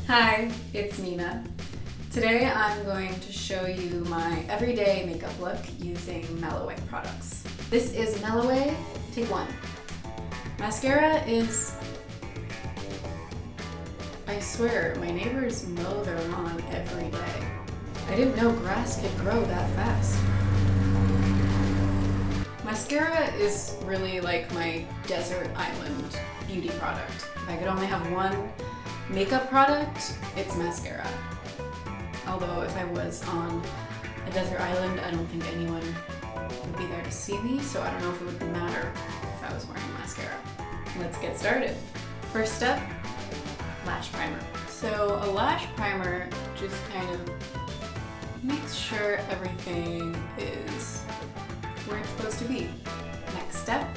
Hi, it's Nina. Today I'm going to show you my everyday makeup look using Meloway products. This is Meloway, take one. Mascara is, I swear, my neighbors mow their lawn every day. I didn't know grass could grow that fast. Mascara is really like my desert island beauty product. If I could only have one makeup product, it's mascara. Although if I was on a desert island, I don't think anyone would be there to see me, so I don't know if it would matter if I was wearing mascara. Let's get started. First step, lash primer. So a lash primer just kind of makes sure everything is where it's supposed to be. Next step,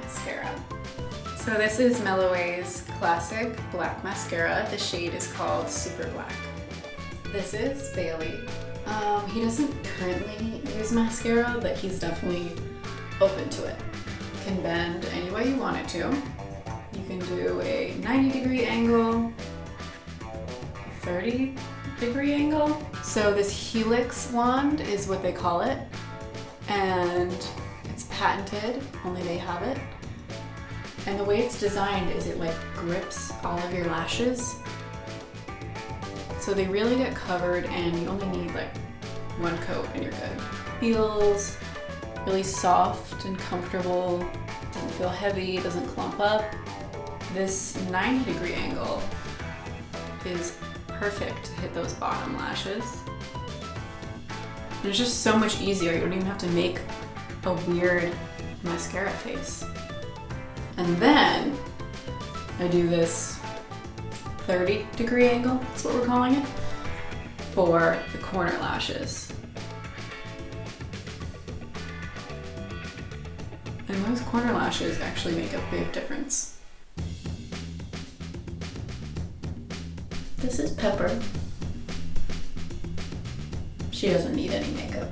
mascara. So this is Meloway's classic black mascara. The shade is called Super Black. This is Bailey. He doesn't currently use mascara, but he's definitely open to it. Can bend any way you want it to. You can do a 90-degree angle, a 30-degree angle. So this helix wand is what they call it, and it's patented, only they have it. And the way it's designed is it like grips all of your lashes. So they really get covered and you only need like one coat and you're good. Feels really soft and comfortable, doesn't feel heavy, doesn't clump up. This 90-degree angle is perfect to hit those bottom lashes. And it's just so much easier, you don't even have to make a weird mascara face. And then I do this 30-degree angle, that's what we're calling it, for the corner lashes. And those corner lashes actually make a big difference. This is Pepper. She doesn't need any makeup.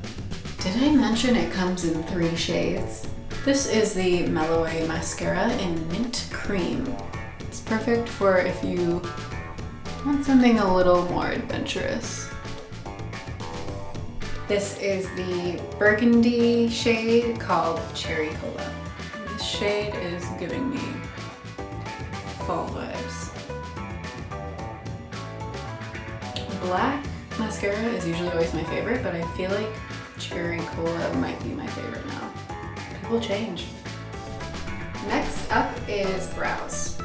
Did I mention it comes in 3 shades? This is the Meloway mascara in Mint Cream. It's perfect for if you want something a little more adventurous. This is the burgundy shade called Cherry Cola. This shade is giving me fall vibes. Black mascara is usually always my favorite, but I feel like Cherry Cola might be my favorite now. People change. Next up is brows.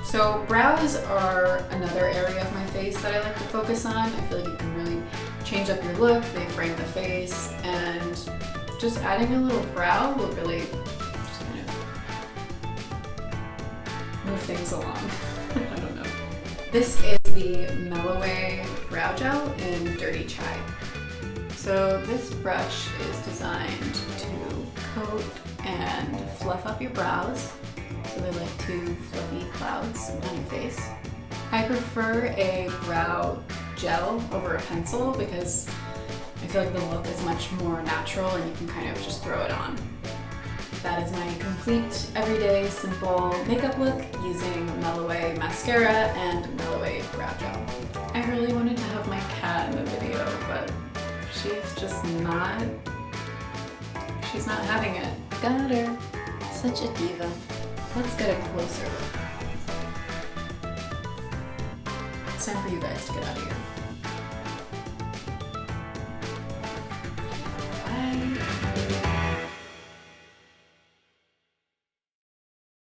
So brows are another area of my face that I like to focus on. I feel like you can really change up your look, they frame the face, and just adding a little brow will really just kind of move things along. I don't know. This is the Meloway Brow Gel in Dirty Chai. So this brush is designed to coat and fluff up your brows. So they're like 2 fluffy clouds on your face. I prefer a brow gel over a pencil because I feel like the look is much more natural and you can kind of just throw it on. That is my complete, everyday, simple makeup look using Meloway mascara and Meloway brow gel. I really wanted to have my cat in the video, but she's just not, she's not having it. Got her. Such a diva. Let's get a closer look. It's time for you guys to get out of here.